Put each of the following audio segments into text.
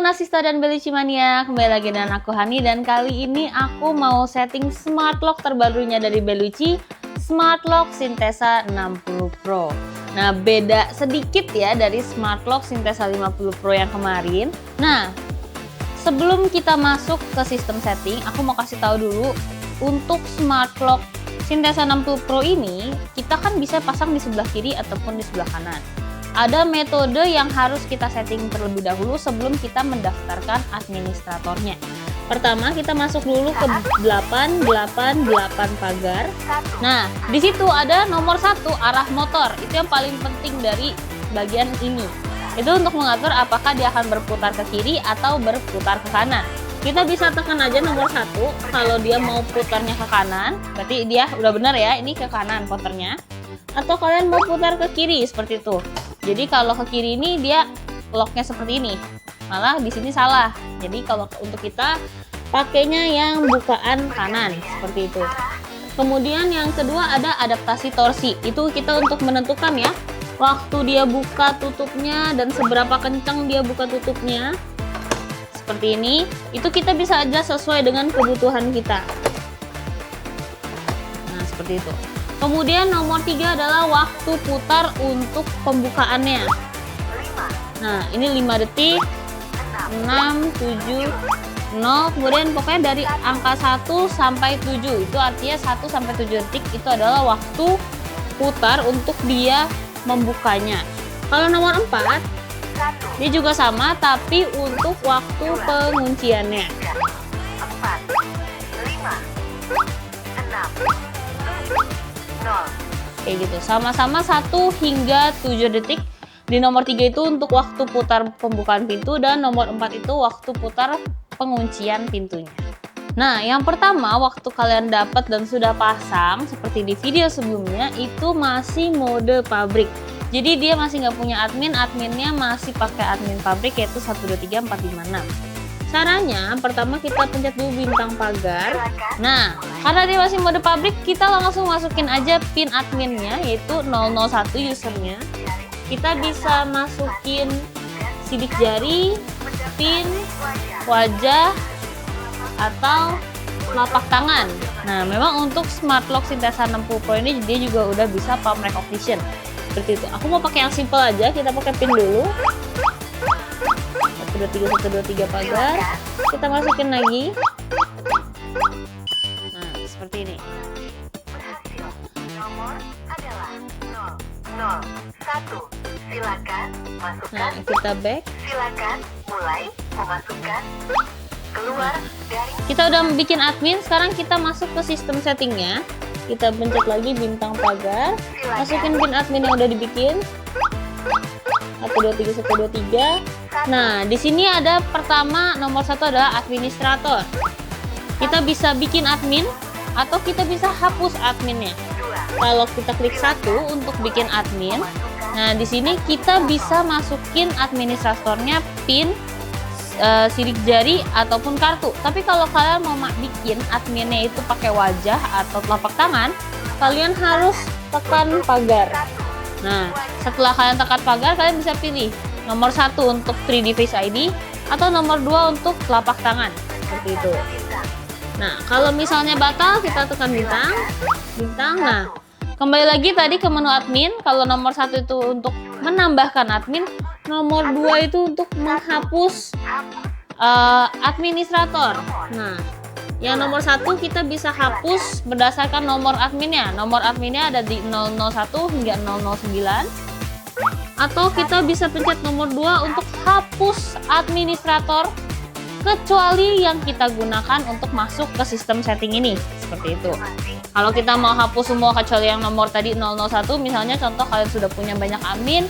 Nasista dan Beluci Mania, kembali lagi dengan aku Hani, dan kali ini aku mau setting smart lock terbarunya dari Beluci, Smart Lock Sintesa 60 Pro. Nah, beda sedikit ya dari Smart Lock Sintesa 50 Pro yang kemarin. Nah, sebelum kita masuk ke sistem setting, aku mau kasih tahu dulu untuk Smart Lock Sintesa 60 Pro ini, kita kan bisa pasang di sebelah kiri ataupun di sebelah kanan. Ada metode yang harus kita setting terlebih dahulu sebelum kita mendaftarkan administratornya. Pertama, kita masuk dulu ke 888 pagar. Nah, di situ ada nomor 1 arah motor. Itu yang paling penting dari bagian ini. Itu untuk mengatur apakah dia akan berputar ke kiri atau berputar ke kanan. Kita bisa tekan aja nomor 1 kalau dia mau putarnya ke kanan, berarti dia udah benar ya, ini ke kanan putarnya. Atau kalian mau putar ke kiri seperti itu. Jadi kalau ke kiri ini dia locknya seperti ini, malah di sini salah. Jadi kalau untuk kita pakainya yang bukaan kanan seperti itu. Kemudian yang kedua ada adaptasi torsi. Itu kita untuk menentukan ya waktu dia buka tutupnya dan seberapa kencang dia buka tutupnya. Seperti ini. Itu kita bisa aja sesuai dengan kebutuhan kita. Nah, seperti itu. Kemudian nomor 3 adalah waktu putar untuk pembukaannya. Nah, ini 5 detik, 6, 7, 0. Kemudian pokoknya dari angka 1 sampai 7. Itu artinya 1 sampai 7 detik itu adalah waktu putar untuk dia membukanya. Kalau nomor 4, dia juga sama tapi untuk waktu pengunciannya. Kayak gitu, sama-sama 1 hingga 7 detik. Di nomor 3 itu untuk waktu putar pembukaan pintu, dan nomor 4 itu waktu putar penguncian pintunya. Nah, yang pertama waktu kalian dapat dan sudah pasang seperti di video sebelumnya itu masih mode pabrik. Jadi dia masih nggak punya admin, adminnya masih pakai admin pabrik yaitu 1234566. Caranya, pertama kita pencet dulu bintang pagar. Nah, karena dia masih mode pabrik, kita langsung masukin aja pin adminnya, yaitu 001 usernya. Kita bisa masukin sidik jari, pin, wajah, atau telapak tangan. Nah, memang untuk Smart Lock Sintesa 60 Pro ini dia juga udah bisa palm recognition. Seperti itu. Aku mau pakai yang simple aja, kita pakai pin dulu. 123 pagar, kita masukin lagi. Nah, seperti ini. Nomor adalah 001. Silakan masukkan. Nah, kita back. Silakan mulai memasukkan. Keluar dari. Kita udah bikin admin, sekarang kita masuk ke sistem settingnya. Kita pencet lagi bintang pagar, masukin pin admin yang udah dibikin. 123. Nah, di sini ada pertama nomor 1 adalah administrator. Kita bisa bikin admin atau kita bisa hapus adminnya. Kalau kita klik 1 untuk bikin admin, nah di sini kita bisa masukin administratornya pin, sidik jari ataupun kartu. Tapi kalau kalian mau bikin adminnya itu pakai wajah atau telapak tangan, kalian harus tekan pagar. Nah, setelah kalian tekan pagar, kalian bisa pilih nomor 1 untuk 3D Face ID atau nomor 2 untuk telapak tangan. Seperti itu. Nah, kalau misalnya batal, kita tekan bintang. Nah, kembali lagi tadi ke menu admin. Kalau nomor 1 itu untuk menambahkan admin, nomor 2 itu untuk menghapus administrator. Nah, yang nomor 1 kita bisa hapus berdasarkan nomor adminnya. Nomor adminnya ada di 001 hingga 009. Atau kita bisa pencet nomor 2 untuk hapus administrator kecuali yang kita gunakan untuk masuk ke sistem setting ini. Seperti itu. Kalau kita mau hapus semua kecuali yang nomor tadi 001, misalnya contoh kalian sudah punya banyak admin,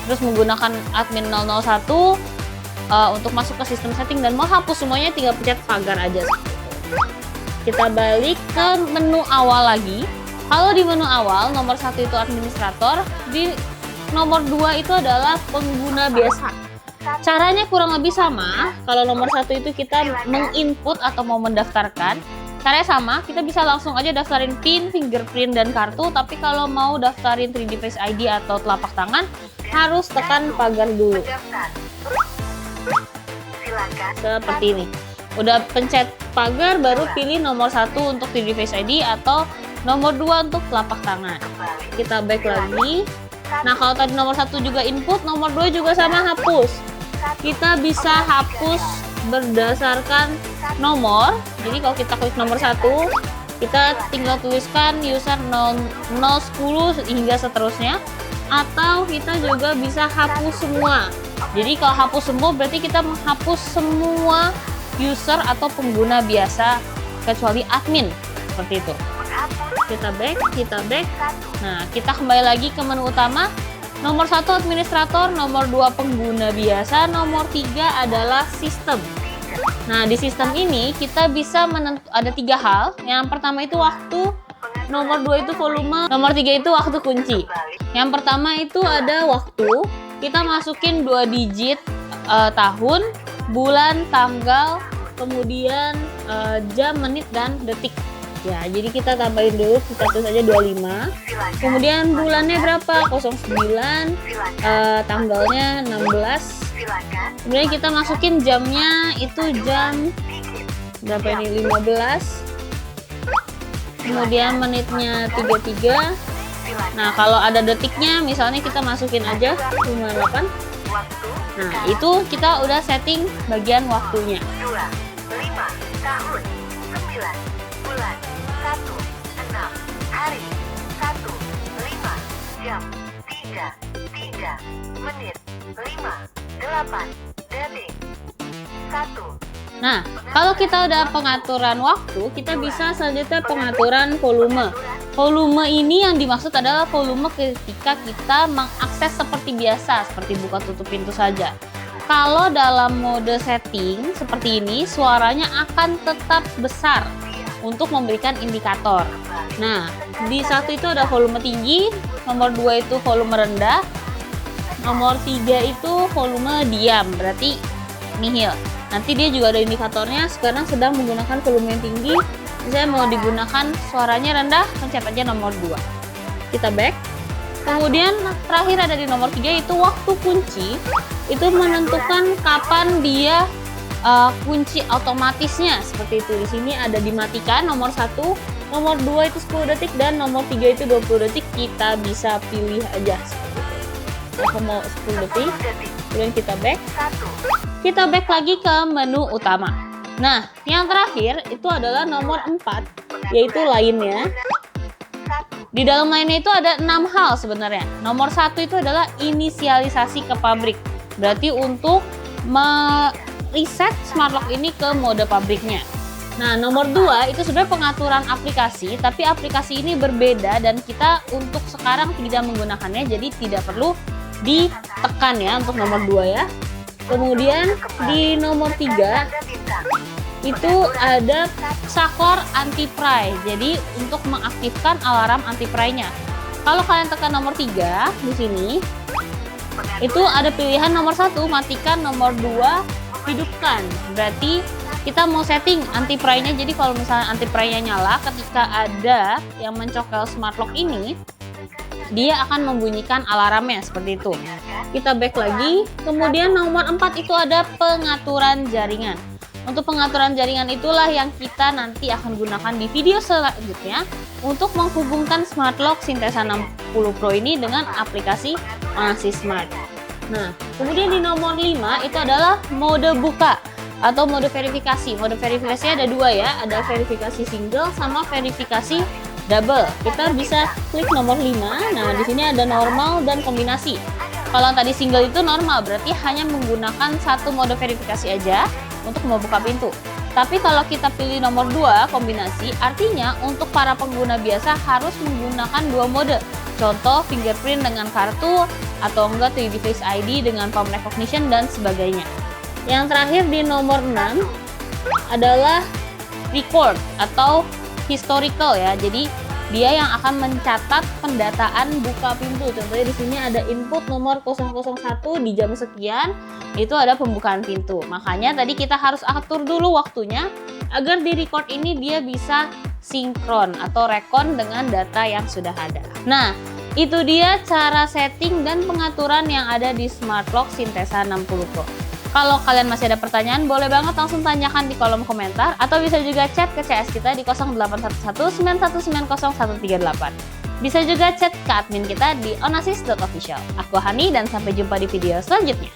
terus menggunakan admin 001 untuk masuk ke sistem setting dan mau hapus semuanya, tinggal pencet pagar aja. Kita balik ke menu awal lagi. Kalau di menu awal nomor 1 itu administrator, di nomor 2 itu adalah pengguna biasa. Caranya kurang lebih sama. Kalau nomor 1 itu kita menginput atau mau mendaftarkan, caranya sama. Kita bisa langsung aja daftarin pin, fingerprint, dan kartu. Tapi kalau mau daftarin 3D Face ID atau telapak tangan, harus tekan pagar dulu. Silakan. Seperti ini. Udah pencet pagar, baru pilih nomor 1 untuk 3D Face ID atau nomor 2 untuk telapak tangan. Kembali. Kita back lagi. Nah, kalau tadi nomor 1 juga input, nomor 2 juga sama hapus. Kita bisa hapus berdasarkan nomor. Jadi kalau kita klik nomor 1, kita tinggal tuliskan user 0010 hingga seterusnya. Atau kita juga bisa hapus semua. Jadi kalau hapus semua berarti kita menghapus semua user atau pengguna biasa kecuali admin, seperti itu. Kita back. Nah, kita kembali lagi ke menu utama. Nomor 1 administrator, nomor 2 pengguna biasa, nomor 3 adalah sistem. Nah, di sistem ini kita bisa ada 3 hal. Yang pertama itu waktu, nomor 2 itu volume, nomor 3 itu waktu kunci. Yang pertama itu ada waktu. Kita masukin 2 digit tahun, bulan, tanggal, kemudian jam, menit, dan detik. Ya, jadi kita tambahin dulu, kita tulis aja 25. Kemudian bulannya berapa? 09, tanggalnya 16. Kemudian kita masukin jamnya itu jam berapa ini? 15. Kemudian menitnya 33. Nah, kalau ada detiknya misalnya kita masukin aja 58. Nah, itu kita udah setting bagian waktunya. 2, 5, tahun, 9, bulan, 1, 6, hari, 1, 5, jam, 3, menit, 5, 8, detik, 1. Nah, kalau kita udah pengaturan waktu, kita bisa selanjutnya pengaturan volume. Volume ini yang dimaksud adalah volume ketika kita mengakses seperti biasa, seperti buka tutup pintu saja. Kalau dalam mode setting seperti ini, suaranya akan tetap besar untuk memberikan indikator. Nah, di 1 itu ada volume tinggi, nomor 2 itu volume rendah, nomor 3 itu volume diam, berarti nihil. Nanti dia juga ada indikatornya, sekarang sedang menggunakan volume yang tinggi. Misalnya mau digunakan suaranya rendah, pencet aja nomor 2. Kita back. Kemudian terakhir ada di nomor 3 itu waktu kunci. Itu menentukan kapan dia kunci otomatisnya, seperti itu. Di sini ada dimatikan nomor 1, nomor 2 itu 10 detik dan nomor 3 itu 20 detik. Kita bisa pilih aja seperti itu. Aku mau 10 detik. Kemudian kita back. Kita back lagi ke menu utama. Nah, yang terakhir itu adalah nomor 4, yaitu lainnya. Di dalam lainnya itu ada 6 hal sebenarnya. Nomor 1 itu adalah inisialisasi ke pabrik. Berarti untuk reset smart lock ini ke mode pabriknya. Nah, nomor 2 itu sebenarnya pengaturan aplikasi, tapi aplikasi ini berbeda dan kita untuk sekarang tidak menggunakannya, jadi tidak perlu ditekan ya untuk nomor 2 ya. Kemudian di nomor 3 itu ada saklar anti-pry. Jadi untuk mengaktifkan alarm anti-pry-nya. Kalau kalian tekan nomor 3 di sini, itu ada pilihan nomor 1 matikan, nomor 2 hidupkan. Berarti kita mau setting anti-pry-nya. Jadi kalau misalnya anti-pry-nya nyala, ketika ada yang mencokel smart lock ini, dia akan membunyikan alarmnya seperti itu. Kita back lagi. Kemudian nomor 4 itu ada pengaturan jaringan. Untuk pengaturan jaringan itulah yang kita nanti akan gunakan di video selanjutnya untuk menghubungkan smart lock Syntesa 60 Pro ini dengan aplikasi Onasi Smart. Nah, kemudian di nomor 5 itu adalah mode buka atau mode verifikasi. Mode verifikasinya ada 2 ya, ada verifikasi single sama verifikasi double. Kita bisa klik nomor 5. Nah, di sini ada normal dan kombinasi. Kalau tadi single itu normal, berarti hanya menggunakan satu mode verifikasi aja untuk membuka pintu. Tapi kalau kita pilih nomor 2 kombinasi, artinya untuk para pengguna biasa harus menggunakan 2 mode. Contoh fingerprint dengan kartu atau enggak 3D Face ID dengan palm recognition dan sebagainya. Yang terakhir di nomor 6 adalah record atau historical ya. Jadi dia yang akan mencatat pendataan buka pintu. Contohnya di sini ada input nomor 001 di jam sekian, itu ada pembukaan pintu. Makanya tadi kita harus atur dulu waktunya agar di record ini dia bisa sinkron atau rekon dengan data yang sudah ada. Nah, itu dia cara setting dan pengaturan yang ada di smart lock Syntesa 60 Pro. Kalau kalian masih ada pertanyaan, boleh banget langsung tanyakan di kolom komentar atau bisa juga chat ke CS kita di 081191901138. Bisa juga chat ke admin kita di onasis.official. Aku Hani dan sampai jumpa di video selanjutnya.